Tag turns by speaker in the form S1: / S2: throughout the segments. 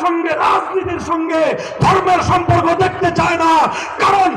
S1: সঙ্গে রাজনীতির সঙ্গে ধর্মের সম্পর্ক দেখতে চায় না, কারণ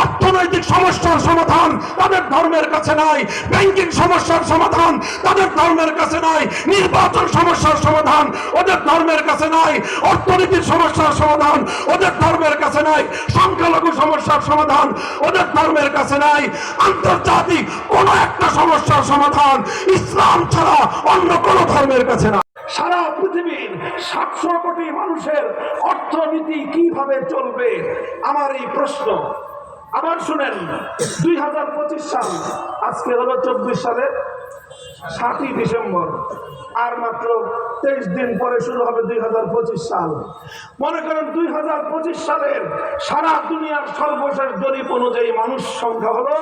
S1: অর্থনৈতিক সমস্যার সমাধান তাদের ধর্মের কাছে নাই, ব্যাংকিং সমস্যার সমাধান তাদের ধর্মের কাছে নাই, নির্বাচন সমস্যার সমাধান ওদের ধর্মের কাছে নাই, অর্থনীতির সমস্যার সমাধান ওদের ধর্মের কাছে নাই, সংখ্যালঘু সমস্যার সমাধান ওদের ধর্মের কাছে নাই, আন্তর্জাতিক কোন একটা সমস্যার সমাধান ইসলাম ছাড়া অন্য কোন ধর্মের কাছে না। সারা পৃথিবীর 700 কোটি মানুষের অর্থনীতি কিভাবে চলবে, আমার এই প্রশ্ন। আবার শুনেন, 2025 সাল, আজকে হলো 24 সালের 7ই ডিসেম্বর, আর মাত্র 23 দিন পরে শুরু হবে 2025 সাল। মনে করেন 2025 সালের সারা দুনিয়ার সর্বশেষ জরিপ অনুযায়ী মানুষ সংখ্যা হলো,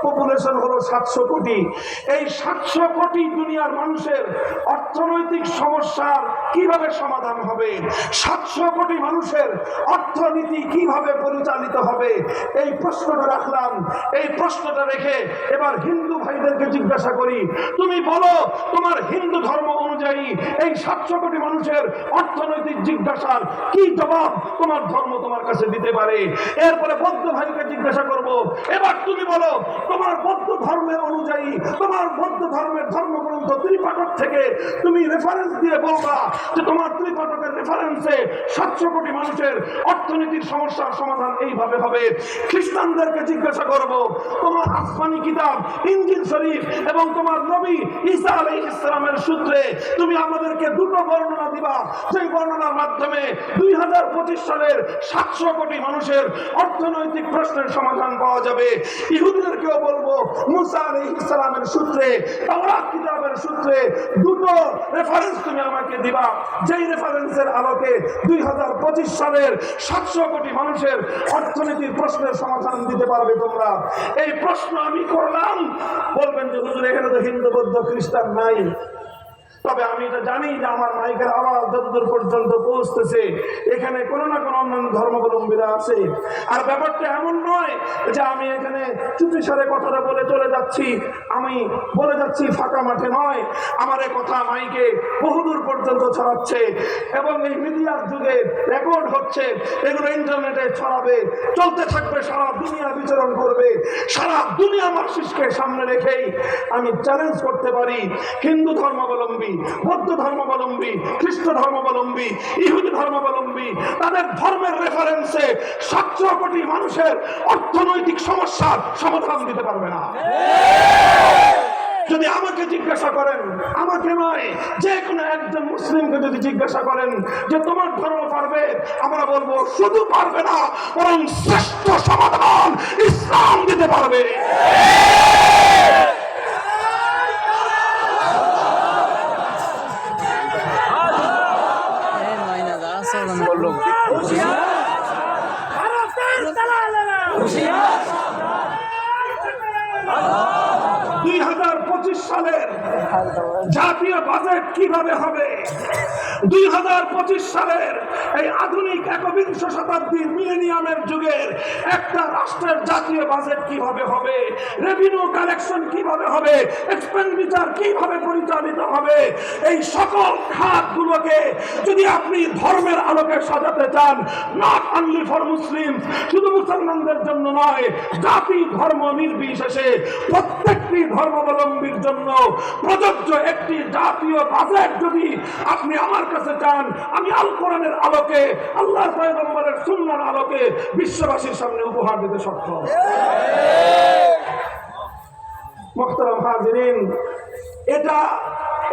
S1: পপুলেশন হলো 700 কোটি। এই 700 কোটি দুনিয়ার মানুষের অর্থনৈতিক সমস্যার কিভাবে সমাধান হবে, 700 কোটি মানুষের অর্থনীতি কিভাবে পরিচালিত হবে, এই প্রশ্নটা রাখলাম। এই প্রশ্নটা রেখে এবার হিন্দু ভাইদেরকে জিজ্ঞাসা করি, তুমি বলো তোমার হিন্দু ধর্ম অনুযায়ী এই 700 কোটি মানুষের অর্থনৈতিক জিজ্ঞাসার কি জবাব তোমার ধর্ম তোমার কাছে দিতে পারে। এরপরে বৌদ্ধ ভাইকে জিজ্ঞাসা করব, এবার তুমি বলো তোমার বৌদ্ধ ধর্মের অনুযায়ী, তোমার বৌদ্ধ ধর্মের ধর্মগ্রন্থ ত্রিপাঠক থেকে তুমি রেফারেন্স দিয়ে বলবা যে তোমার ত্রিপাঠকের রেফারেন্সে 700 কোটি মানুষের অর্থনৈতিক সমস্যার সমাধান এইভাবে হবে। খ্রিস্টানদেরকে জিজ্ঞাসা করব, তোমার আসমানি কিতাব ইনজিল শরীফ এবং তোমার নবী ঈসা আলাইহিস সালামের সূত্রে তুমি আমাদেরকে দুটো বর্ণনা দিবা, সেই বর্ণনার মাধ্যমে 2025 সালের 700 কোটি মানুষের অর্থনৈতিক প্রশ্নের সমাধান পাওয়া যাবে। ইহুদিদেরকেও বলবো, মুসা আলাইহিস সালামের সূত্রে, তাওরাত কিতাবের সূত্রে দুটো রেফারেন্স তুমি আমাকে দিবা, যেই রেফারেন্সের আলোকে 2025 সালের 700 কোটি মানুষের অর্থনীতির প্রশ্নের সমাধান দিতে পারবে তোমরা। এই প্রশ্ন আমি করলাম, বলবেন যে হুজুর এখানে তো হিন্দু বৌদ্ধ খ্রিস্টান নাই। তবে আমি এটা জানি যে আমার মাইকের আওয়াজ যতদূর পর্যন্ত পৌঁছতেছে এখানে কোনো না কোনো অন্যান্য ধর্মাবলম্বীরা আছে। আর ব্যাপারটা এমন নয় যে আমি এখানে চুপিসারে কথাটা বলে চলে যাচ্ছি, আমি বলে যাচ্ছি ফাঁকা মাঠে নয়। আমার এই কথা মাইকে বহুদূর পর্যন্ত ছড়াচ্ছে এবং এই মিডিয়ার যুগে রেকর্ড হচ্ছে, এগুলো ইন্টারনেটে ছড়াবে, চলতে থাকবে, সারা দুনিয়া বিচরণ করবে। সারা দুনিয়া মার্কসিস্টকে সামনে রেখেই আমি চ্যালেঞ্জ করতে পারি, হিন্দু ধর্মাবলম্বী, বৌদ্ধ ধর্মাবলম্বী, খ্রিস্ট ধর্মাবলম্বী, ইহুদি ধর্মাবলম্বী, তাদের ধর্মের রেফারেন্সে 700 কোটি মানুষের অর্থনৈতিক সমস্যার সমাধান দিতে পারবে না। যদি আমাকে জিজ্ঞাসা করেন, আমাকে নয়, যে কোনো একজন মুসলিমকে যদি জিজ্ঞাসা করেন যে তোমার ধর্ম পারবে, আমরা বলবো শুধু পারবে না, বরং শ্রেষ্ঠ সমাধান ইসলাম দিতে পারবে। সালের জাতীয় বাজেট কিভাবে হবে, 2025 সালের এই আধুনিক 21 শতাব্দীর মিলেনিয়ামের যুগের একটা রাষ্ট্রের জাতীয় বাজেট কিভাবে হবে, রেভিনিউ কালেকশন কিভাবে হবে, এক্সপেন্ডিচার কিভাবে পরিচালিত হবে, এই সকল খাতগুলোকে যদি আপনি ধর্মের আলোকে সাজাতে চান, নট অনলি ফর মুসলিম, শুধু মুসলমানদের জন্য নয়, জাতি ধর্ম নির্বিশেষে প্রত্যেকটি ধর্মাবলম্বীর জন্য প্রযোজ্য একটি জাতীয় বাজেট যদি আপনি আমার কাছে চান, আমি আল কোরআনের আলোকে, আল্লাহর পয়গম্বরের সুন্নাহর আলোকে বিশ্ববাসীর সামনে উপহার দিতে সক্ষম। মুহতারাম হাজিরিন,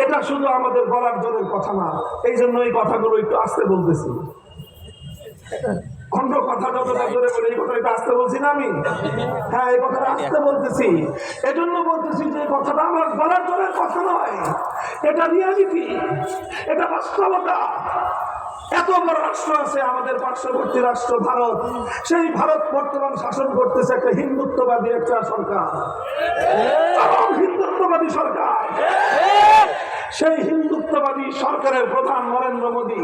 S1: এটা শুধু আমাদের বলার জোরের কথা না, এই জন্য এই কথাগুলো একটু আস্তে বলতেছি। অন্য কথা যতটা জোরে বলে এই কথাটা আস্তে বলছি না আমি, হ্যাঁ এই কথাটা আস্তে বলতেছি। এজন্য বলতেছি যে কথাটা আমার বলার জোরের কথা নয়, এটা রিয়ালিটি, এটা বাস্তবতা। এত বড় রাষ্ট্র আছে আমাদের পার্শ্ববর্তী রাষ্ট্র ভারত, সেই ভারত বর্তমান শাসন করতেছে একটা হিন্দুত্ববাদী একটা সরকার, হিন্দুত্ববাদী সরকার। সেই হিন্দুত্ববাদী সরকারের প্রধান নরেন্দ্র মোদী,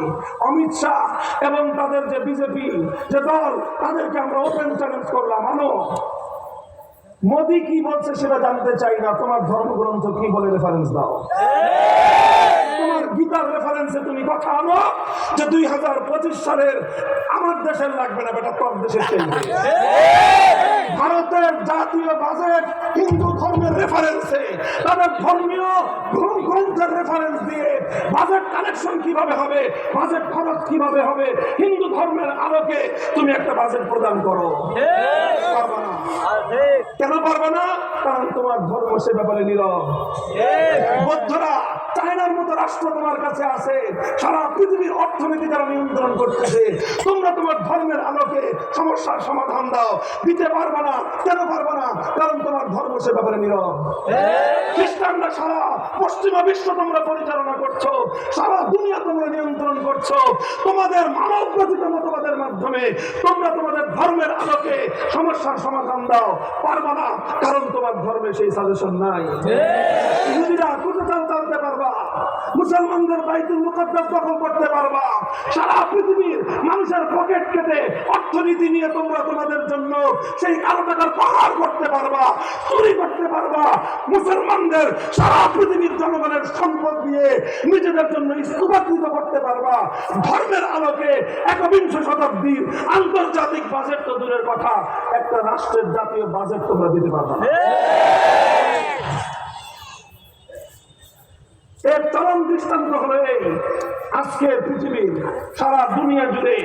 S1: অমিত শাহ এবং তাদের যে বিজেপি যে দল, তাদেরকে আমরা ওপেন চ্যালেঞ্জ করলাম, আনো মোদী কি বলছে সেটা জানতে চাই না, তোমার ধর্মগ্রন্থ কি বলে রেফারেন্স দাও। তোমার গীতার রেফারেন্সে তুমি কথা আনো যে 2025 সালের আমার দেশের লাগবে না, বেটা তোর দেশের চাইবে। ভারতের জাতীয় বাজেট হিন্দু ধর্মের রেফারেন্সে, তাদের ধর্মীয় গ্রন্থের রেফারেন্স দিয়ে বাজেট কালেকশন কিভাবে হবে, বাজেট খরচ কিভাবে হবে, হিন্দু ধর্মের আলোকে তুমি একটা বাজেট প্রদান করো। পারবা না। কেন পারবে না? কারণ তোমার ধর্ম সে ব্যাপারে নীরব। বৌদ্ধরা, চায়নার মতো রাষ্ট্র তোমার কাছে আছে, সারা পৃথিবীর অর্থনীতি তারা নিয়ন্ত্রণ করতেছে। তোমরা তোমার ধর্মের আলোকে সমস্যার সমাধান দাও, দিতে পারবে না। কেন পারবে না? কারণ তোমার ধর্ম সে ব্যাপারে নীরব। খ্রিস্টানরা সারা পশ্চিমা বিশ্ব তোমরা পরিচালনা করছো, সারা দুনিয়া তোমরা নিয়ন্ত্রণ করছো। তোমাদের মানব রচিত মতবাদের মাধ্যমে তোমরা তোমাদের ধর্মের আলোকে সমস্যার সমাধান দাও, পারবে না। কারণ তোমার ধর্মে সেই সাজেশন নাই। ইহুদিরা কোথা চালতে পারবা, মুসলমানদের বাইতুল মুকাদ্দাস দখল করতে পারবা, সারা পৃথিবীর মানুষের পকেট কেটে অর্থনীতি নিয়ে তোমরা তোমাদের জন্য সেই কালো টাকার পাহাড় করতে পারবা, চুরি করতে পারবা। মুসলমানদের সারা পৃথিবীর জনগণের সম্পদ দিয়ে নিজেদের জন্য স্তূপাকৃত করতে পারবা। ধর্মের আলোকে 21 শতাব্দীর আন্তর্জাতিক বাজেট তো দূরের কথা, একটা রাষ্ট্রের জাতীয় বাজেট তোমরা দিতে পারবা। এর চরম দৃষ্টান্ত হলো এই, আজকের পৃথিবীর সারা দুনিয়া জুড়ে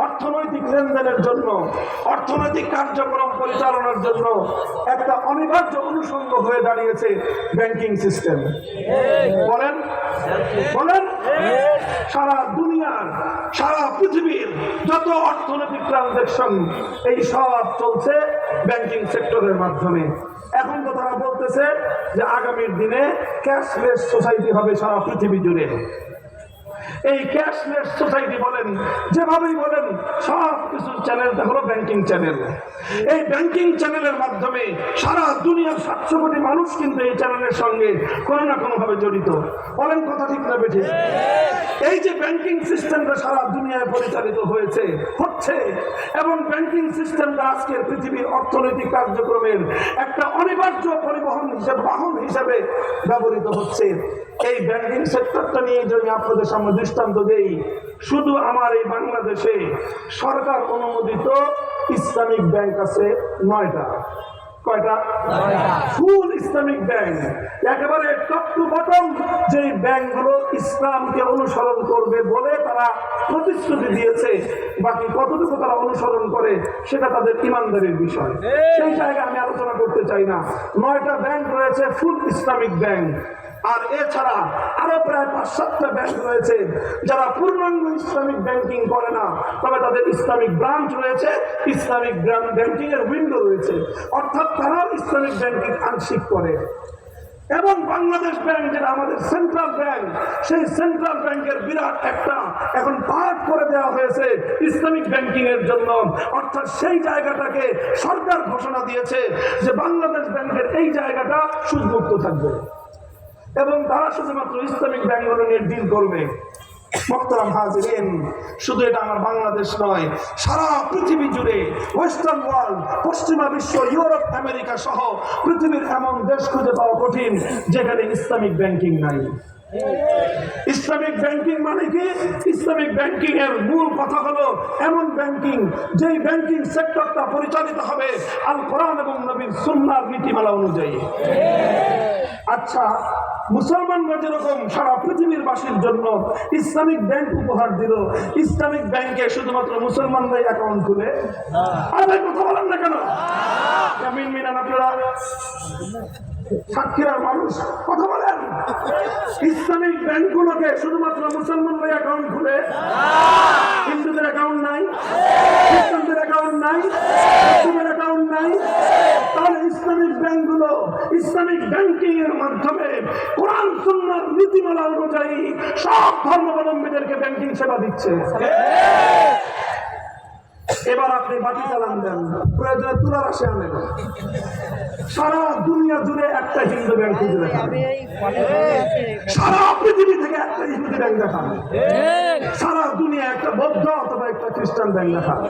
S1: অর্থনৈতিক লেনদেনের জন্য, অর্থনৈতিক কার্যক্রম পরিচালনার জন্য একটা অনিবার্য অনুষঙ্গ হয়ে দাঁড়িয়েছে ব্যাংকিং সিস্টেম। বলেন বলেন, সারা দুনিয়ার, সারা পৃথিবীর যত অর্থনৈতিক ট্রানজাকশন এই সব চলছে ব্যাংকিং সেক্টরের মাধ্যমে। এখন তো তারা বলতেছে যে আগামীর দিনে ক্যাশলেস সোসাইটি হবে সারা পৃথিবী জুড়ে। এই ক্যাশলেস সোসাইটি বলেন, যেভাবেই বলেন, সব কিছু চ্যানেলটা হলো ব্যাংকিং চ্যানেল। এই ব্যাংকিং চ্যানেলের মাধ্যমে সারা দুনিয়ার 700 কোটি মানুষ কিন্তু এই চ্যানেলের সঙ্গে কোনো না কোনো ভাবে জড়িত। বলেন কথা ঠিক না বেঠিক? এই যে ব্যাংকিং সিস্টেমটা সারা দুনিয়ায় পরিচালিত হচ্ছে এবং ব্যাংকিং সিস্টেমটা আজকের পৃথিবীর অর্থনৈতিক কার্যক্রমের একটা অনিবার্য পরিবহন হিসেবে, বাহন হিসেবে ব্যবহৃত হচ্ছে। এই ব্যাংকিং সেক্টরটা নিয়ে যদি আপনাদের সামনে দৃষ্টান্ত দেই, শুধু আমার এই বাংলাদেশে সরকার অনুমোদিত ইসলামিক ব্যাংক আছে 9টা। কয়টা? ফুল ইসলামিক ব্যাংক, একেবারে টপ টু বটম। যে ব্যাংকগুলো ইসলামকে অনুসরণ করবে বলে তারা প্রতিশ্রুতি দিয়েছে, বাকি কতটুকু তারা অনুসরণ করে সেটা তাদের ইমানদারির বিষয়। সেই জায়গায় আমি আলোচনা করতে চাই না। 9টা ব্যাংক রয়েছে ফুল ইসলামিক ব্যাংক। আর এছাড়া আরো প্রায় 5-7টা ব্যাংক রয়েছে যারা পূর্ণাঙ্গ ইসলামিক ব্যাংকিং করে না, তবে তাদের ইসলামিক ব্রাঞ্চ রয়েছে, ইসলামিক ব্যাংকিং এর উইন্ডো রয়েছে, অর্থাৎ তারাও ইসলামিক ব্যাংকিং আংশিক করে। এবং বাংলাদেশ ব্যাংক, যেটা আমাদের সেন্ট্রাল ব্যাংক, সেই সেন্ট্রাল ব্যাংকের বিরাট একটা এখন পার্ট করে দেওয়া হয়েছে ইসলামিক ব্যাংকিং এর জন্য। অর্থাৎ সেই জায়গাটাকে সরকার ঘোষণা দিয়েছে যে বাংলাদেশ ব্যাংকের এই জায়গাটা সুদমুক্ত থাকবে এবং তারা শুধুমাত্র ইসলামিক ব্যাংকগুলো নিয়ে ডিল করবে। মোহতারাম হাজিরিন, শুধু এটা আমার বাংলাদেশ নয়, সারা পৃথিবী জুড়ে ওয়েস্টার্ন ওয়ার্ল্ড, পশ্চিমা বিশ্ব, ইউরোপ, আমেরিকা সহ পৃথিবীর এমন দেশ খুঁজে পাওয়া কঠিন যেখানে ইসলামিক ব্যাংকিং নাই। ইসলামিক ব্যাংকিং মানে কি? ইসলামিক ব্যাংকিং এর মূল কথা হলো এমন ব্যাংকিং যেই ব্যাংকিং সেক্টরটা পরিচালিত হবে আল কোরআন এবং নবীর সুন্নাহর নীতিমালা অনুযায়ী। আচ্ছা, মুসলমানরা যেরকম সারা পৃথিবীর বাসীর জন্য ইসলামিক ব্যাংক উপহার দিল, ইসলামিক ব্যাংকে শুধুমাত্র মুসলমানরাই অ্যাকাউন্ট খুলে। আর ভাই কথা বলেন না কেন? আপনারা সাক্ষীরার মানুষ কথা বলেন। ইসলামিক ব্যাংকগুলোকে শুধুমাত্র মুসলমানরাই অ্যাকাউন্ট খুলে, হিন্দুদের অ্যাকাউন্ট নাই, খ্রিস্টানদের অ্যাকাউন্ট নাই, মুসলিমের অ্যাকাউন্ট নাই। তাহলে ইসলামিক ব্যাংকগুলো ইসলামিক ব্যাংকিং এর মাধ্যমে কোরআন সুন্নাহর নীতিমালা অনুযায়ী সব ধর্মাবলম্বীদেরকে ব্যাংকিং সেবা দিচ্ছে। এবার আপনি বাকি চালান দেন, প্রয়োজনে তুলার আসে আনেন, সারা দুনিয়া জুড়ে একটা হিন্দু ব্যাংক খুঁজে দেখান, সারা পৃথিবী থেকে একটা হিন্দু ব্যাংক দেখান, সারা দুনিয়া একটা বৌদ্ধ অথবা একটা খ্রিস্টান ব্যাংক দেখান,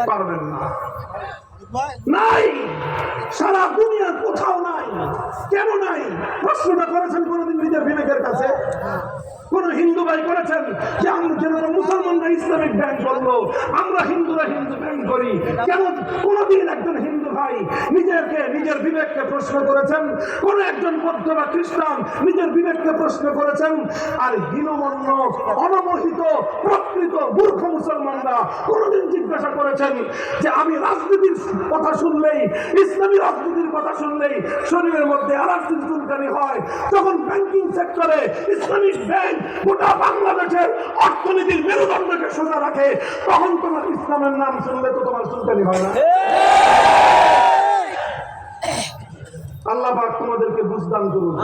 S1: পারবেন না। নাই, সারা দুনিয়ার কোথাও নাই। কেন নাই? প্রশ্নটা করেছেন কোনদিন নিজের বিবেকের কাছে? কোন হিন্দু ভাই করেছেন যে আমরা মুসলমানরা ইসলামিক ব্যাংক করলো, আমরা হিন্দুরা হিন্দু ব্যাংক করি? কেন কোনদিন একজন হিন্দু ভাই নিজের বিবেককে প্রশ্ন করেছেন? কোন একজন বৌদ্ধ বা খ্রিস্টান নিজের বিবেককে প্রশ্ন করেছেন? আর হীনমন্য অনবহিত প্রকৃত মূর্খ মুসলমানরা কোনদিন জিজ্ঞাসা করেছেন যে আমি রাজনীতির কথা শুনলেই, ইসলামী রাজনীতির কথা শুনলেই শরীরের মধ্যে অ্যালার্জির চুলকানি হয়, তখন ব্যাংকিং সেক্টরে ইসলামিক ব্যাংক গোটা বাংলাদেশের অর্থনীতির মেরুদণ্ডকে সোজা রাখে, তখন তোমার ইসলামের নাম শুনলে তো তোমার চুলকানি হয় না? আল্লাহ পাক তোমাদেরকে বুঝদান করুন।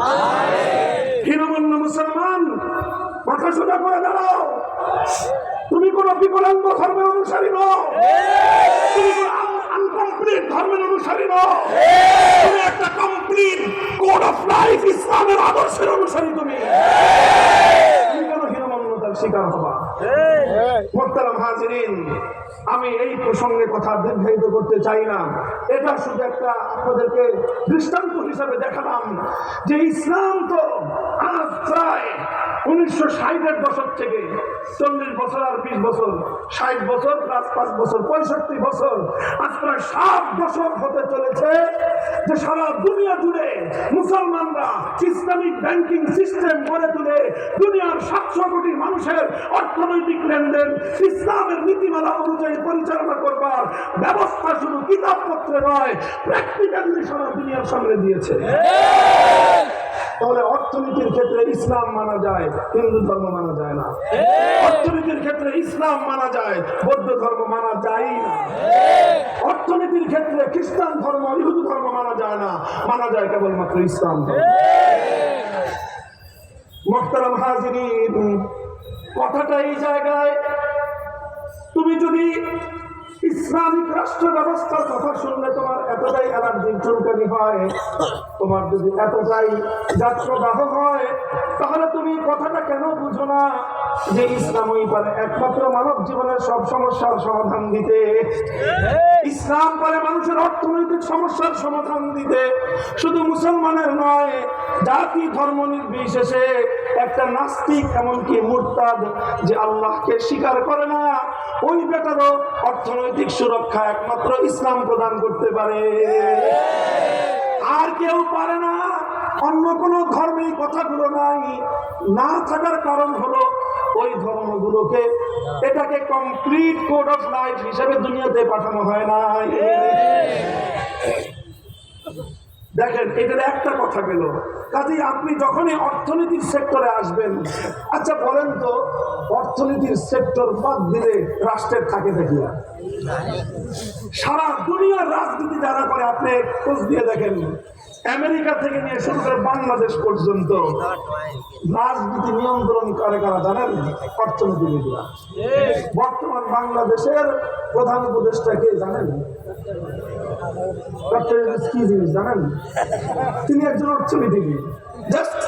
S1: হীনমন্য মুসলমান, মাথা সোজা করে দাঁড়াও। তুমি কোন বিকলাঙ্গ ধর্মের অনুসারী নও, তুমি কোন আনকমপ্লিট ধর্মের অনুসারী নও, তুমি একটা কমপ্লিট কোড অফ লাইফ ইসলামের আদর্শের অনুসারী। তুমি কেন হীনমন্যতার শিকার হবা? মোহতারাম হাজিরিন, আমি এই প্রসঙ্গে কথা দীর্ঘায়িত করতে চাই না। এটা শুধু একটা আপনাদেরকে দৃষ্টান্ত হিসাবে দেখালাম যে ইসলাম তো আজ প্রায় 1960-এর দশক থেকে 40 বছর আর 20 বছর, 60 বছর প্লাস 5 বছর, 65 বছর, আজ প্রায় 7 দশক হতে চলেছে যে সারা দুনিয়া জুড়ে মুসলমানরা ইসলামিক ব্যাংকিং সিস্টেম গড়ে তুলে দুনিয়ার 700 কোটি মানুষের অর্থনৈতিক লেনদেন ইসলামের নীতিমালা অনুযায়ী পরিচালনা করবার ব্যবস্থা শুধু কিতাবপত্রে নয়, প্র্যাকটিক্যালি সারা দুনিয়ার সামনে দিয়েছে। তাহলে অর্থনীতির ক্ষেত্রে ইসলাম মানা যায়, হিন্দু ধর্ম মানা যায় না। অর্থনীতির ক্ষেত্রে ইসলাম মানা যায়, বৌদ্ধ ধর্ম মানা যায় না। অর্থনীতির ক্ষেত্রে খ্রিস্টান ধর্ম, ইহুদি ধর্ম মানা যায় না, মানা যায় কেবলমাত্র ইসলাম ধর্ম। মুহতারাম হাজিরিন, কথাটা এই জায়গায়, তুমি যদি ইসলামিক রাষ্ট্র ব্যবস্থার কথা শুনলে তোমার এতটাই অ্যালার্জির চুলকানি হয়, তোমার যদি এতটাই যাত্রাদাহ হয়, তাহলে তুমি কথাটা কেন বুঝো না যে ইসলামই পারে একমাত্র মানব জীবনের সব সমস্যার সমাধান দিতে। ইসলাম পারে মানুষের অর্থনৈতিক সমস্যার সমাধান দিতে। শুধু মুসলমানের নয়, জাতি ধর্ম নির্বিশেষে একটা নাস্তিক, এমনকি মুরতাদ যে আল্লাহকে স্বীকার করে না, ওই বেটারও অর্থনৈতিক সুরক্ষা একমাত্র ইসলাম প্রদান করতে পারে, আর কেউ পারে না। অন্য কোন ধর্মেই কথাগুলো নাই। না থাকার কারণ হলো ওই ধর্মগুলোকে, এটাকে কমপ্লিট কোড অফ লাইফ হিসেবে দুনিয়াতে পাঠানো হয় না। দেখেন, এটার একটা কথা গেল। কাজেই আপনি যখনই অর্থনীতির সেক্টরে আসবেন, আচ্ছা বলেন তো, অর্থনীতির সেক্টর বাদ দিলে রাষ্ট্রের থাকে দেখি? সারা দুনিয়ার রাজনীতি যারা করে আপনি খোঁজ দিয়ে দেখেন, আমেরিকা থেকে নিয়ে শুরু করে বাংলাদেশ পর্যন্ত রাজনীতি নিয়ন্ত্রণ করে কারা জানেন? অর্থনীতিবিদরা। বর্তমান বাংলাদেশের প্রধান উপদেষ্টা কে জানেন? কি জিনিস জানেন? তিনি একজন অর্থনীতিবিদ, জাস্ট,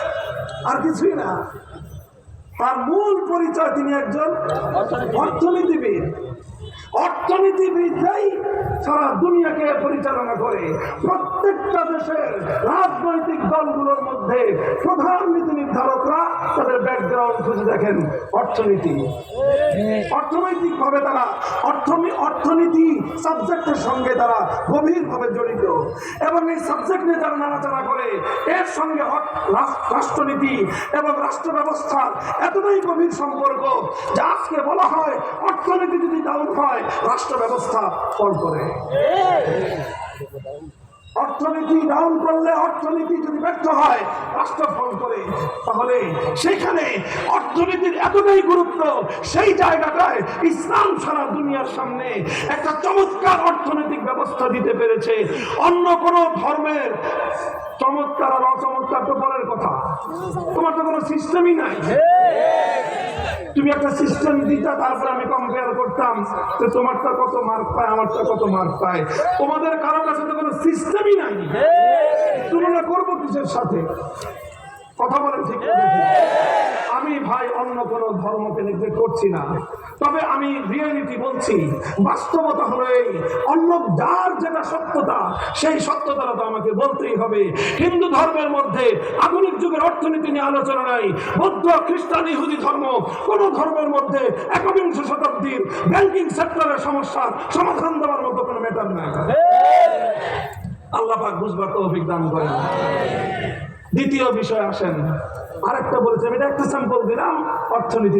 S1: আর কিছুই না। তার মূল পরিচয় তিনি একজন অর্থনীতিবিদ। অর্থনীতিবিদরাই সারা দুনিয়াকে পরিচালনা করে। প্রত্যেকটা দেশের রাজনৈতিক দলগুলোর মধ্যে প্রধান নীতি নির্ধারকরা তাদের ব্যাকগ্রাউন্ড খুঁজে দেখেন অর্থনীতি। অর্থনৈতিক ভাবে তারা অর্থনীতি সাবজেক্টের সঙ্গে তারা গভীরভাবে জড়িত, এবং এই সাবজেক্ট নিয়ে তারা নাড়াচাড়া করে। এর সঙ্গে রাষ্ট্রনীতি এবং রাষ্ট্র ব্যবস্থার এতটাই গভীর সম্পর্ক যে আজকে বলা হয় অর্থনীতি যদি ডাউন হয়, রাষ্ট্র ব্যবস্থা ফল করে। অর্থনীতি ডাউন করলে, অর্থনীতি যদি ব্যর্থ হয়, রাষ্ট্র ফল করে। তাহলে সেখানে অর্থনীতির এতটাই গুরুত্ব, সেই জায়গাটায় ইসলাম সারা দুনিয়ার সামনে একটা চমৎকার অর্থনৈতিক ব্যবস্থা দিতে পেরেছে। অন্য কোন ধর্মের চমৎকার আর অচমৎকার তো পরের কথা, তোমার তো কোনো সিস্টেমই নাই। তুমি একটা সিস্টেম দিতা, তারপরে আমি কম্পেয়ার করতাম যে তোমারটা কত মার্ক পায়, আমারটা কত মার্ক পায়। তোমাদের কারো কাছে তো কোনো সিস্টেমই নাই, তুলনা করবো কিসের সাথে? কথা বলেন ঠিক না? আমি ভাই অন্য কোন ধর্মকে নেগলেক্ট করছি না, তবে আমি রিয়েলিটি বলছি। বাস্তবতা হলো এই, অন্য যার যেটা সত্যতা সেই সত্যতাটা তো আমাকে বলতেই হবে। হিন্দু ধর্মের মধ্যে আধুনিক যুগের অর্থনীতি নিয়ে আলোচনা নাই। বৌদ্ধ, খ্রিস্টান, ইহুদি ধর্ম, কোন ধর্মের মধ্যে একবিংশ শতাব্দীর ব্যাংকিং সেক্টরের সমস্যার সমাধান দেওয়ার মতো কোনো ম্যাটার নাই। আল্লাহ পাক বুঝবার তৌফিক দান করেন। দ্বিতীয় বিষয় আসেন, আরেকটা বলেছে, আমি একটা স্যাম্পল দিলাম অর্থনীতি।